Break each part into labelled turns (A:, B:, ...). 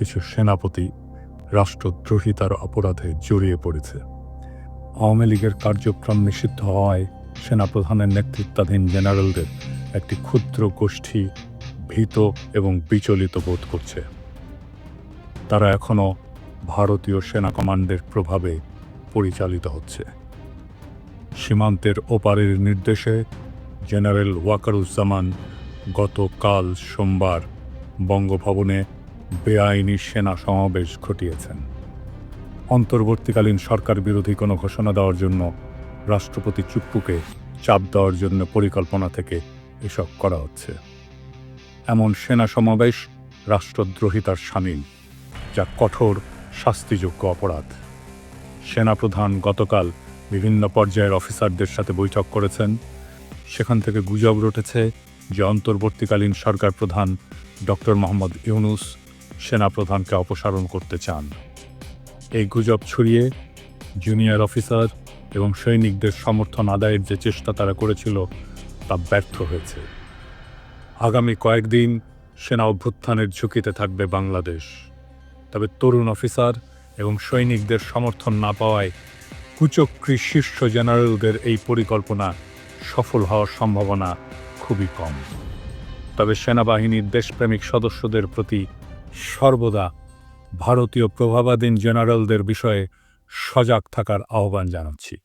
A: কিছু সেনাপতি রাষ্ট্রদ্রোহিতার অপরাধে জড়িয়ে পড়েছে। আওয়ামী লীগের কার্যক্রম নিষিদ্ধ হওয়ায় সেনাপ্রধানের নেতৃত্বাধীন জেনারেলদের একটি ক্ষুদ্র গোষ্ঠী ভীত এবং বিচলিত বোধ করছে। তারা এখনও ভারতীয় সেনা কমান্ডের প্রভাবে পরিচালিত হচ্ছে। সীমান্তের ওপারের নির্দেশে জেনারেল ওয়াকারুজ্জামান গতকাল সোমবার বঙ্গভবনে বেআইনি সেনা সমাবেশ ঘটিয়েছেন। অন্তর্বর্তীকালীন সরকার বিরোধী কোনো ঘোষণা দেওয়ার জন্য রাষ্ট্রপতি চুপ্পুকে চাপ দেওয়ার জন্য পরিকল্পনা থেকে এসব করা হচ্ছে। এমন সেনা সমাবেশ রাষ্ট্রদ্রোহিতার শামিল, যা কঠোর শাস্তিযোগ্য অপরাধ। সেনাপ্রধান গতকাল বিভিন্ন পর্যায়ের অফিসারদের সাথে বৈঠক করেছেন। সেখান থেকে গুজব রটেছে যে অন্তর্বর্তীকালীন সরকার প্রধান ডক্টর মোহাম্মদ ইউনূস সেনাপ্রধানকে অপসারণ করতে চান। এই গুজব ছড়িয়ে জুনিয়র অফিসার এবং সৈনিকদের সমর্থন আদায়ের যে চেষ্টা তারা করেছিল তা ব্যর্থ হয়েছে। আগামী কয়েকদিন সেনা অভ্যুত্থানের ঝুঁকিতে থাকবে বাংলাদেশ। তবে তরুণ অফিসার এবং সৈনিকদের সমর্থন না পাওয়ায় কুচক্রী শীর্ষ জেনারেলদের এই পরিকল্পনা সফল হওয়ার সম্ভাবনা খুবই কম। তবে সেনাবাহিনীর দেশপ্রেমিক সদস্যদের প্রতি সর্বদা ভারতীয় প্রভাবাধীন জেনারেলদের বিষয়ে সজাগ থাকার আহ্বান জানাচ্ছি।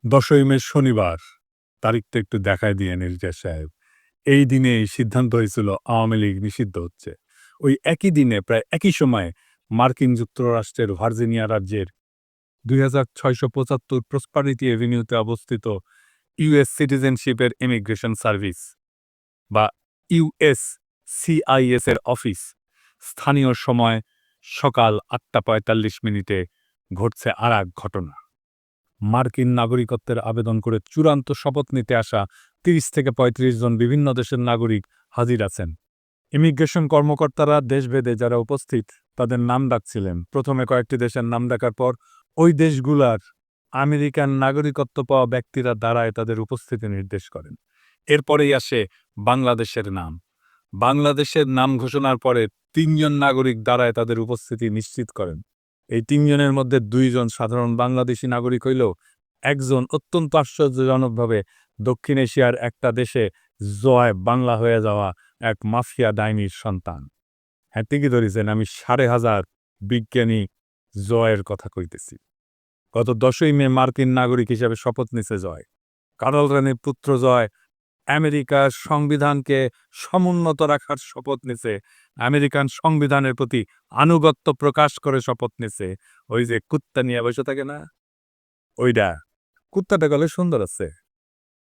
A: দশই মে শনিবার, তারিখটা একটু দেখায় দিয়ে নির্দেশ সাহেব। এই দিনে সিদ্ধান্ত হয়েছিল আওয়ামী লীগ নিষিদ্ধ হচ্ছে। ওই একই দিনে প্রায় একই সময়ে মার্কিন যুক্তরাষ্ট্রের ভার্জিনিয়া রাজ্যের 2675 প্রসপারিটি এভিনিউতে অবস্থিত ইউএস সিটিজেনশিপের ইমিগ্রেশন সার্ভিস বা ইউএসসিআইএস এর অফিস স্থানীয় সময় সকাল 8:45 ঘটছে আর এক ঘটনা। মার্কিন নাগরিকত্বের আবেদন করে চূড়ান্ত শপথ নিতে আসা 30 থেকে 35 জন বিভিন্ন দেশের নাগরিক হাজির আছেন। ইমিগ্রেশন কর্মকর্তারা দেশভেদে যারা উপস্থিত তাদের নাম ডাকছিলেন। প্রথমে কয়েকটি দেশের নাম ডাকার পর ওই দেশগুলার আমেরিকান নাগরিকত্ব পাওয়া ব্যক্তিরা দাঁড়ায় তাদের উপস্থিতি নির্দেশ করেন। এরপরেই আসে বাংলাদেশের নাম। বাংলাদেশের নাম ঘোষণার পরে 3 জন নাগরিক দাঁড়ায় তাদের উপস্থিতি নিশ্চিত করেন। এই 3 জনের মধ্যে 2 জন সাধারণ বাংলাদেশি নাগরিক হইলেও একজন অত্যন্ত আশ্চর্যজনকভাবে দক্ষিণ এশিয়ার একটা দেশে জয় বাংলা হয়ে যাওয়া এক মাফিয়া ডাইনির সন্তান। হ্যাঁ, ঠিকই ধরেছেন, আমি 5,500 বিজ্ঞানী জয়ের কথা কইতেছি। গত 10ই মে মার্কিন নাগরিক হিসেবে শপথ নিছে জয়। কার্ল রানির পুত্র জয় আমেরিকার সংবিধানকে সমুন্নত রাখার শপথ নিছে, আমেরিকান সংবিধানের প্রতি আনুগত্য প্রকাশ করে শপথ নিছে। ওই যে কুত্তা নিয়ে বসে থাকে না, ওইটা কুত্তাটা গলে সুন্দর আছে।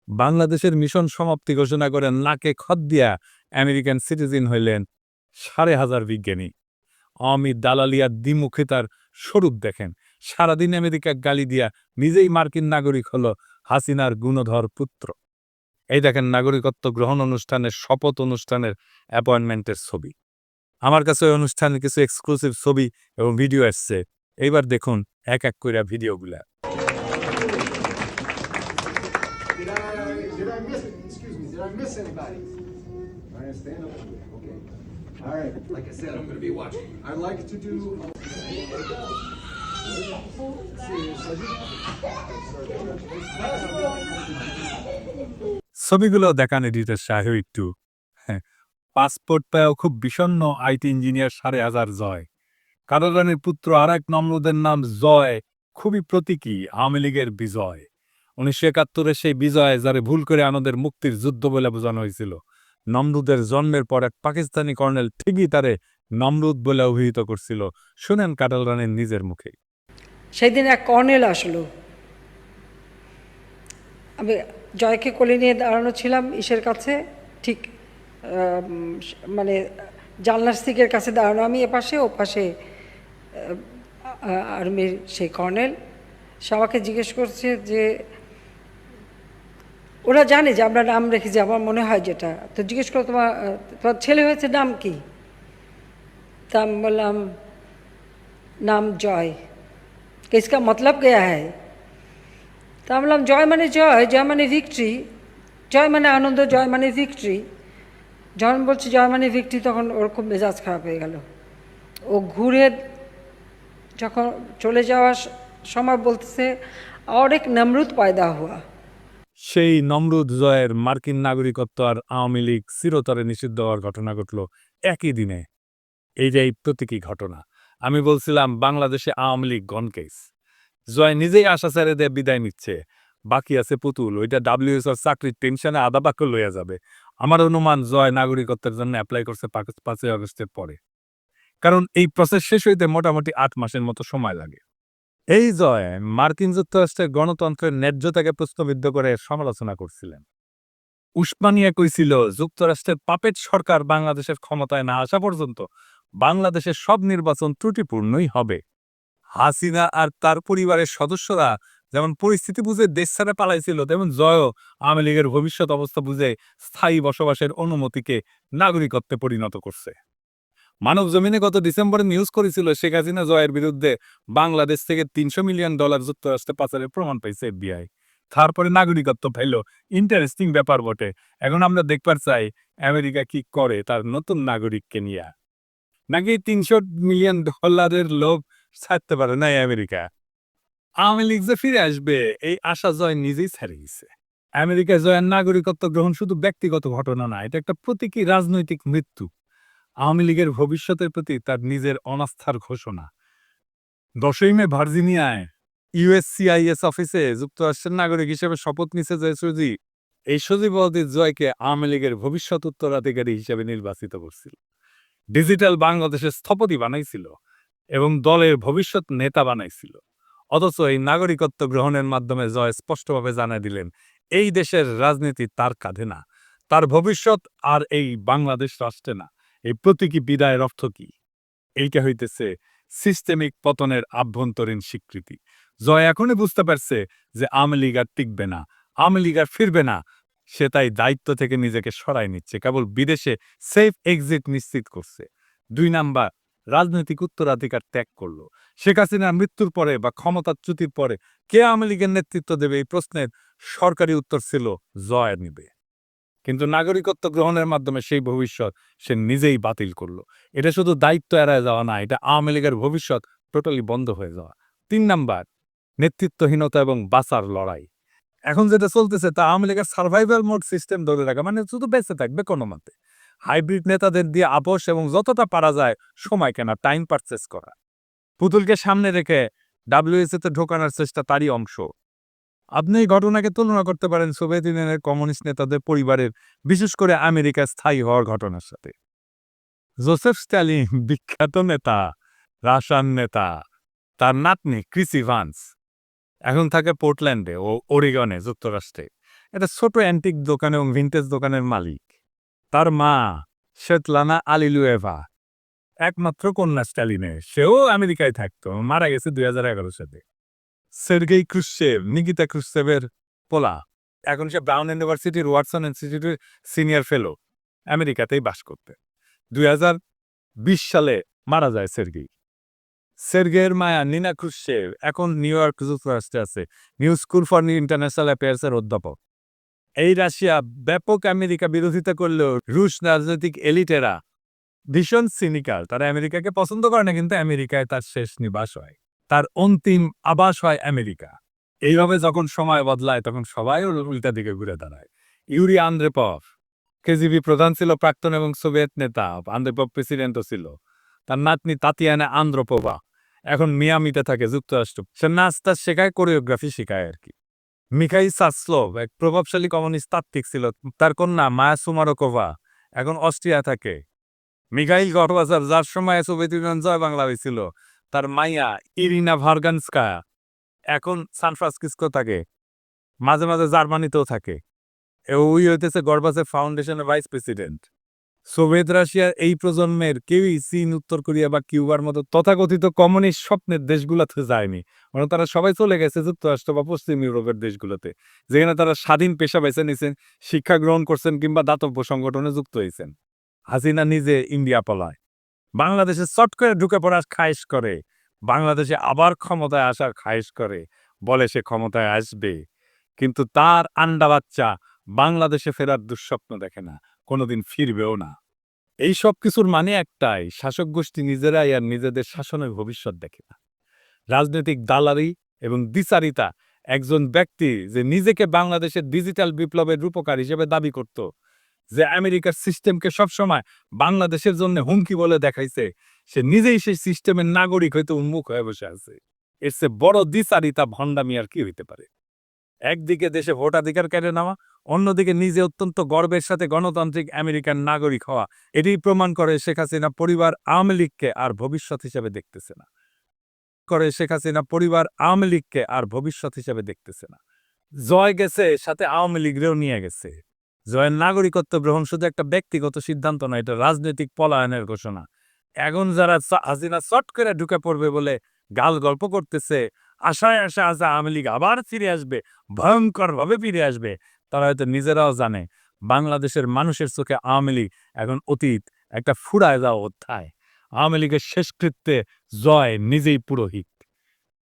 A: বাংলাদেশের মিশন সমাপ্তি ঘোষণা করে নাকে খত দিয়া আমেরিকান সিটিজেন হইলেন 5,500 বিজ্ঞানী। আওয়ামী দালালিয়া দ্বিমুখিতার স্বরূপ দেখেন। সারাদিন আমেরিকা গালি দিয়া নিজেই মার্কিন নাগরিক হলো হাসিনার গুণধর পুত্র। এই দেখেন নাগরিকত্ব গ্রহণ অনুষ্ঠানের শপথ অনুষ্ঠানের অ্যাপয়েন্টমেন্টের ছবি। আমার কাছে ওই অনুষ্ঠানের কিছু এক্সক্লুসিভ ছবি এবং ভিডিও আসছে। এইবার দেখুন এক এক করে ভিডিওগুলা। ছবিগুলো দেখান এডিটর সাহেব একটু। হ্যাঁ, পাসপোর্ট পেয়েও খুব বিষণ্ণ আইটি ইঞ্জিনিয়ার 5,500 জয়। কার্ল রানির পুত্র আর এক নমরুদের নাম জয় খুবই প্রতীকী আওয়ামী লীগের বিজয়। 1971 সেই বিজয় যারে ভুল করে আমাদের মুক্তির যুদ্ধ বলে বোঝানো হয়েছিল। নমরুদের জন্মের পর এক পাকিস্তানি কর্নেল ঠিকই তারে নমরুদ বলে অভিহিত করছিল। শুনেন কার্ল রানির নিজের মুখে।
B: সেদিন এক কর্নেল আসলো, আমি জয়কে কোলে নিয়ে দাঁড়ানো ছিলাম ইসের কাছে, ঠিক মানে জানলার সিকের কাছে দাঁড়ানো, আমি এপাশে ও পাশে আর্মির সেই কর্নেল। সে আমাকে জিজ্ঞেস করছে যে ওরা জানে যে আমরা নাম রেখেছি, আমার মনে হয় যেটা। তো জিজ্ঞেস করো তোমার ছেলে হয়েছে নাম কি? তা আমি বললাম নাম জয়। इसका मतलब क्या है? তা আমি বললাম জয় মানে জয়, জয় মানে ভিক্টরি, জয় মানে আনন্দ, জয় মানে ভিক্টরি। যখন বলছি জয় মানে ভিক্টরি তখন ওর খুব মেজাজ খারাপ হয়ে গেল। ও ঘুরে যখন চলে যাওয়ার সময় বলতেছে और एक नमरूद पैदा हुआ।
A: সেই নমরুদ জয়ের মার্কিন নাগরিকত্ব আর আওয়ামী লীগ চিরতরে নিষিদ্ধ হওয়ার ঘটনা ঘটল একই দিনে। এই যে এই প্রতীকী ঘটনা। আমি বলছিলাম বাংলাদেশে আওয়ামী লীগ গন কেস। জয় নিজেই আশা ছেড়ে দিয়ে বিদায় নিচ্ছে। বাকি আছে পুতুল, ওইটা ডাব্লিউএসওর চাকরির টেনশনে আধা বাক্য লইয়া যাবে। আমার অনুমান জয় নাগরিকত্বের জন্য অ্যাপ্লাই করছে 5ই আগস্টের পরে। কারণ এই প্রসেস শেষ হইতে মোটামুটি 8 মাসের মতো সময় লাগে। এই জয় মার্কিন যুক্তরাষ্ট্রের গণতন্ত্রের ন্যায্যতাকে প্রশ্নবিদ্ধ করে সমালোচনা করছিলেন। উসমানিয়া কইছিল যুক্তরাষ্ট্রের পাপেট সরকার বাংলাদেশের ক্ষমতায় না আসা পর্যন্ত বাংলাদেশের সব নির্বাচন ত্রুটিপূর্ণই হবে। হাসিনা আর তার পরিবারের সদস্যরা যেমন পরিস্থিতি বুঝে দেশ ছাড়া পালাইছিল, তেমন জয়ও আওয়ামী লীগের ভবিষ্যৎ অবস্থা বুঝে স্থায়ী বসবাসের অনুমতিকে নাগরিকত্বে পরিণত করছে। মানব জমিনে গত ডিসেম্বরে নিউজ করেছিল শেখ হাসিনা জয়ের বিরুদ্ধে বাংলাদেশ থেকে $300 মিলিয়ন যুক্তরাষ্ট্রে পাচারের প্রমাণ পাইছে এফবিআই। তারপরে নাগরিকত্ব পাইল। ইন্টারেস্টিং ব্যাপার বটে। এখন আমরা দেখবার চাই আমেরিকা কি করে তার নতুন নাগরিককে নিয়ে। নাকি $300 মিলিয়ন লোভ ছাড়তে পারে না আমেরিকা। আওয়ামী লীগ যে ফিরে আসবে এই আশা জয় নিজেই ছেড়ে গেছে। আমেরিকায় জয়ের নাগরিকত্ব গ্রহণ শুধু ব্যক্তিগত ঘটনা না, এটা একটা প্রতীকী রাজনৈতিক মৃত্যু। আওয়ামী লীগের ভবিষ্যতের প্রতি তার নিজের অনাস্থার ঘোষণা। 10ই মে ভার্জিনিয়ায় ইউএসসিআইএস অফিসে যুক্তরাষ্ট্রের নাগরিক হিসেবে শপথ নিছে যে সজীব, এই সজীবওয়াদী জয়কে আওয়ামী লীগের ভবিষ্যৎ উত্তরাধিকারী হিসেবে নির্বাচিত করছিল। ডিজিটাল বাংলাদেশের স্থপতি বানাইছিল এবং দলের ভবিষ্যৎ নেতা বানাইছিল। অথচ এই নাগরিকত্ব গ্রহণের মাধ্যমে জয় স্পষ্টভাবে জানাই দিলেন এই দেশের রাজনীতি তার কাঁধে না, তার ভবিষ্যৎ আর এই বাংলাদেশ রাষ্ট্রে না। এই প্রতীকী বিদায়ের অর্থ কি? এইটা হইতেছে সিস্টেমিক পতনের আভ্যন্তরীণ স্বীকৃতি। জয় এখনই বুঝতে পারছে যে আওয়ামী লীগ আর টিকবে না, আওয়ামী লীগ আর ফিরবে না। সে তাই দায়িত্ব থেকে নিজেকে সরাই নিচ্ছে, কেবল বিদেশে সেফ এক্সিট নিশ্চিত করছে। 2 নাম্বার, রাজনৈতিক উত্তরাধিকার ত্যাগ করলো। শেখ হাসিনার মৃত্যুর পরে বা ক্ষমতাচ্যুতির পরে কে আওয়ামী লীগের নেতৃত্ব দেবে এই প্রশ্নের সরকারি উত্তর ছিল জয় নিবে। কিন্তু নাগরিকত্ব গ্রহণের মাধ্যমে সেই ভবিষ্যৎ সে নিজেই বাতিল করলো। এটা শুধু দায়িত্ব এড়ায় যাওয়া না, এটা আওয়ামী লীগের ভবিষ্যৎ টোটালি বন্ধ হয়ে যাওয়া। 3 নাম্বার, নেতৃত্বহীনতা এবং বাঁচার লড়াই। এখন যেটা চলতেছে তা আওয়ামী লীগের সার্ভাইভাল মোড সিস্টেম ধরে রাখা, মানে শুধু বেঁচে থাকবে কোনো মতে। হাইব্রিড নেতাদের দিয়ে আপোষ এবং যতটা পারা যায় সময় কেনা, টাইম পারচেস করা। পুতুলকে সামনে রেখে ডাব্লিউএসএতে ঢোকানোর চেষ্টা তারই অংশ। আপনি এই ঘটনাকে তুলনা করতে পারেন সোভিয়েত ইউনিয়নের কমিউনিস্ট নেতাদের পরিবারের, বিশেষ করে আমেরিকায় স্থায়ী হওয়ার ঘটনার সাথে। জোসেফ স্ট্যালিন বিখ্যাত নেতা, রাশিয়ান নেতা, তার নাতনি ক্রিস ইভান্স এখন থাকে পোর্টল্যান্ডে ও ওরিগনে যুক্তরাষ্ট্রে। এটা ছোট অ্যান্টিক দোকান এবং ভিন্টেজ দোকানের মালিক। তার মা শেতলানা আলিলুয়েভা একমাত্র কন্যা স্ট্যালিনের, সেও আমেরিকায় থাকতো, মারা গেছে 2011 সালে। সের্গেই ক্রুশ্চেভ, নিকিতা ক্রুশ্চেভের পোলা, এখন সে ব্রাউন ইউনিভার্সিটির ওয়াটসন ইনস্টিটিউটের সিনিয়র ফেলো, আমেরিকাতেই বাস করতে। 2020 সালে মারা যায় সের্গেই। সের্গের মায়া নিনা ক্রুশ্চেভ এখন নিউ ইয়র্ক যুক্তরাষ্ট্রে আছে, নিউ স্কুল ফর ইন্টারন্যাশনাল অ্যাফেয়ার্সের অধ্যাপক। এই রাশিয়া ব্যাপক আমেরিকা বিরোধিতা করলেও রুশ রাজনৈতিক এলিটেরা ভীষণ সিনিক্যাল। তারা আমেরিকাকে পছন্দ করে না, কিন্তু আমেরিকায় তার শেষ নিবাস হয়, তার অন্তিম আবাস হয় আমেরিকা। এইভাবে যখন সময় বদলায় তখন সবাই ওর উল্টা দিকে ঘুরে দাঁড়ায়। ইউরি আন্দ্রেপভ কেজিবি প্রধান ছিল, প্রাক্তন এবং সোভিয়েত নেতা। আন্দ্রেপভ প্রেসিডেন্টও ছিল। তার নাতনি তাতিয়ানা আন্দ্রোপোভা এখন মিয়ামিতে থাকে যুক্তরাষ্ট্র। সে নাচটা শেখায়, কোরিওগ্রাফি শেখায় আর কি। মিখাইল সাসলোভ এক প্রভাবশালী কমিউনিস্ট তাত্ত্বিক ছিল। তার কন্যা মায়া সুমারোকোভা এখন অস্ট্রিয়া থাকে। মিখাইল গডবাজার, যার সময় সোভিয়েত ইউনিয়ন জয় বাংলা হয়েছিল, তার মাইয়া ইরিনা ভার্গানস্কায়া এখন সান ফ্রান্সিসকো থাকে, মাঝে মাঝে জার্মানিতেও থাকে। ওই হইতেছে গডবাজার ফাউন্ডেশনের ভাইস প্রেসিডেন্ট। সোভিয়েত রাশিয়ার এই প্রজন্মের কেউই চীন, উত্তর কোরিয়া বা কিউবার মতো তথাকথিত কমিউনিস্ট স্বপ্নের দেশগুলোতে যায়নি, বরং তারা সবাই চলে গেছে যুক্তরাষ্ট্র বা পশ্চিম ইউরোপের দেশগুলোতে, যেখানে তারা স্বাধীন পেশা বেছে নিয়েছেন, শিক্ষা গ্রহণ করছেন কিংবা দাতব্য সংগঠনে যুক্ত হয়েছেন। হাসিনা নিজে ইন্ডিয়া পলায়, বাংলাদেশে চট করে ঢুকে পড়ার খায়েশ করে, বাংলাদেশে আবার ক্ষমতায় আসার খায়েশ করে, বলে সে ক্ষমতায় আসবে, কিন্তু তার আন্ডা বাচ্চা বাংলাদেশে ফেরার দুঃস্বপ্ন দেখে না, কোনোদিন ফিরবেও না। এই সব কিছুর মানে একটাই, শাসক গোষ্ঠী নিজেরাই আর নিজেদের শাসনের ভবিষ্যৎ দেখে না। রাজনৈতিক দালালি এবং দ্বিচারিতা, একজন ব্যক্তি যে নিজেকে বাংলাদেশের ডিজিটাল বিপ্লবের রূপকার হিসেবে দাবি করত, যে আমেরিকার সিস্টেমকে সবসময় বাংলাদেশের জন্য হুমকি বলে দেখাইছে, সে নিজেই সেই সিস্টেমের নাগরিক হইতে উন্মুখ হয়ে বসে আছে। এর চেয়ে বড় দ্বিচারিতা, ভণ্ডামি আর কি হইতে পারে? একদিকে দেশে ভোটাধিকার কেড়ে নেওয়া, অন্যদিকে নিজে অত্যন্ত গর্বের সাথে গণতান্ত্রিক আমেরিকান নাগরিক হওয়া, এটি প্রমাণ করে শেখ হাসিনা পরিবার আওয়ামী লীগকে আর ভবিষ্যৎ হিসেবে দেখতেছে না। জয় গেছে, সাথে আওয়ামী লীগরেও নিয়ে গেছে। জয়ের নাগরিকত্ব গ্রহণ শুধু একটা ব্যক্তিগত সিদ্ধান্ত নয়, এটা রাজনৈতিক পলায়নের ঘোষণা। এখন যারা হাসিনা চট করে ঢুকে পড়বে বলে গাল গল্প করতেছে, আশায় আশা আওয়ামী লীগ আবার ফিরে আসবে, ভয়ঙ্করভাবে ফিরে আসবে, তারা হয়তো নিজেরাও জানে বাংলাদেশের মানুষের চোখে আওয়ামী লীগ এখন অতীত, একটা ফুরায় যাওয়া অধ্যায়। আওয়ামী লীগের শেষকৃত্যে জয় নিজেই পুরোহিত।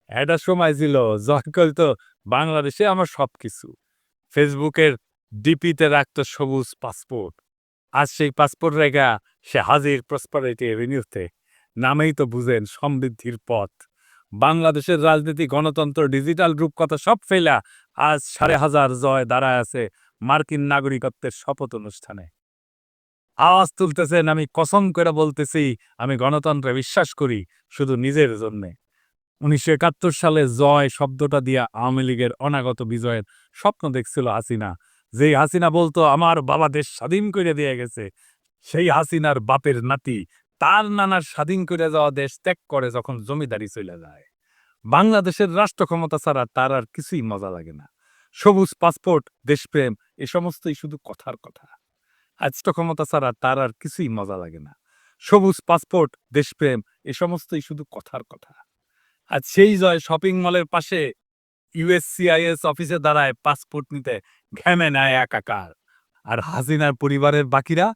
A: একটা সময় ছিল জয় কইতো, বাংলাদেশে আমার সবকিছু। ফেসবুকের ডিপিতে রাখত সবুজ পাসপোর্ট। আজ সেই পাসপোর্ট রেখা সে হাজির প্রসপারিটি এভিনিউতে। নামেই তো বুঝেন সমৃদ্ধির পথ। বাংলাদেশের রাজনীতি, গণতন্ত্র, ডিজিটাল রূপকথা সব ফেলা আজ ১৫০০ জয় দাঁড়ায় আছে মার্কিন নাগরিকত্বের শপথ অনুষ্ঠানে। আওয়াজ তুলতেছেন, আমি কসম করে বলতেছি, আমি গণতন্ত্রে বিশ্বাস করি, শুধু নিজের জন্যে। ১৯৭১ সালে জয় শব্দটা দিয়া আওয়ামী লীগের অনাগত বিজয়ের স্বপ্ন দেখছিল হাসিনা। যেই হাসিনা বলতো আমার বাবা দেশ স্বাধীন করে দিয়ে গেছে, সেই হাসিনার বাপের নাতি তার নানার স্বাধীন করে যাওয়া দেশ ত্যাগ করে যখন জমিদারি চলে যায়। বাংলাদেশের রাষ্ট্র ক্ষমতা ছাড়া তার আর কিছুই মজা লাগে না। সবুজ পাসপোর্ট, দেশপ্রেম, এ সমস্তই শুধু কথার কথা। রাষ্ট্র ক্ষমতা ছাড়া তার আর কিছুই মজা লাগে না। সবুজ পাসপোর্ট, দেশপ্রেম, এ সমস্তই শুধু কথার কথা। আর সেই জয় শপিং মলের পাশে ইউএসসিআইএস অফিসে দাঁড়ায় পাসপোর্ট নিতে ঘেমে নেয় একাকার। আর হাসিনার পরিবারের বাকিরা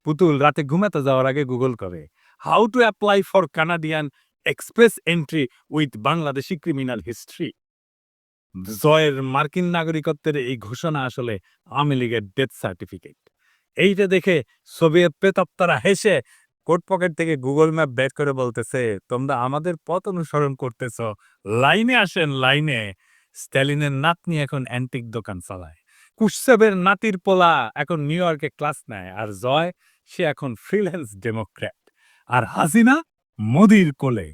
A: পুতুল রাতে ঘুমাতে যাওয়ার আগে গুগল করে how to apply for Canadian express entry with Bangladeshi criminal history. জয়ের মার্কিন নাগরিকত্বের এই ঘোষণা আসলে আওয়ামী লীগের ডেথ সার্টিফিকেট। এইটা দেখে সোভিয়েত প্রেতাত্মারা হেসে কোট পকেট থেকে গুগল ম্যাপ বের করে বলতেছে, তোমরা আমাদের পথ অনুসরণ করতেছ, লাইনে আসেন লাইনে। স্ট্যালিনের নাতনি এখন অ্যান্টিক দোকান চালায়, কুশসেবের নাতির পোলা এখন নিউ ইয়র্কে ক্লাস নেয়, আর জয় সে এখন ফ্রিল্যান্স ডেমোক্র্যাট, আর হাসিনা মোদির কোলে।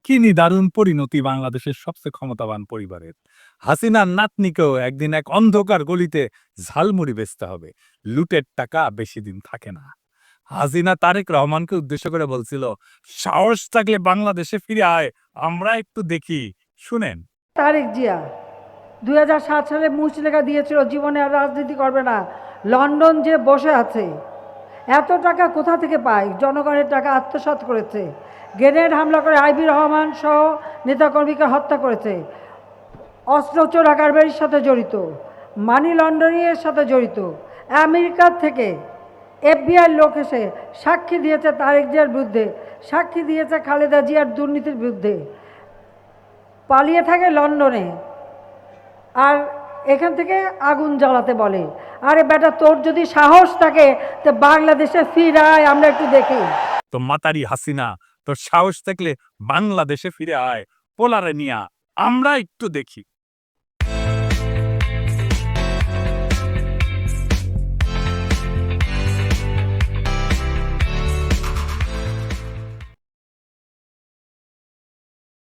A: কি দারুণ পরিণতি বাংলাদেশের সবচেয়ে ক্ষমতাবান পরিবারের। হাসিনার নাতনিকেও একদিন এক অন্ধকার গলিতে ঝালমুড়ি বেচতে হবে, লুটের টাকা বেশি দিন থাকে না। হাসিনা তারেক রহমানকে উদ্দেশ্য করে বলছিল, সাহস থাকলে বাংলাদেশে ফিরে আয়, আমরা একটু দেখি। শুনেন।
B: তারেক জিয়া 2007 সালে মুচলেখা দিয়েছিল জীবনে আর রাজনীতি করবে না। লন্ডন যে বসে আছে, এত টাকা কোথা থেকে পায়? জনগণের টাকা আত্মসাৎ করেছে, গ্রেনেড হামলা করে আইবি রহমান সহ নেতাকর্মীকে হত্যা করেছে, অস্ত্র চোরা কারবারির সাথে জড়িত, মানি লন্ডারিংয়ের সাথে জড়িত। আমেরিকার থেকে এফবিআই লোক এসে সাক্ষী দিয়েছে তারেক জিয়ার বিরুদ্ধে, সাক্ষী দিয়েছে খালেদা জিয়ার দুর্নীতির বিরুদ্ধে। পালিয়ে থাকে লন্ডনে, আর এখান থেকে আগুন জ্বালাতে বলে। আরে বেটা, তোর যদি সাহস থাকে তো বাংলাদেশে ফিরে আয়, আমরা একটু দেখি।
A: তো মাতারি হাসিনা, তোর সাহস থাকলে বাংলাদেশে ফিরে আয়, পোলারে নিয়া আমরা একটু দেখি।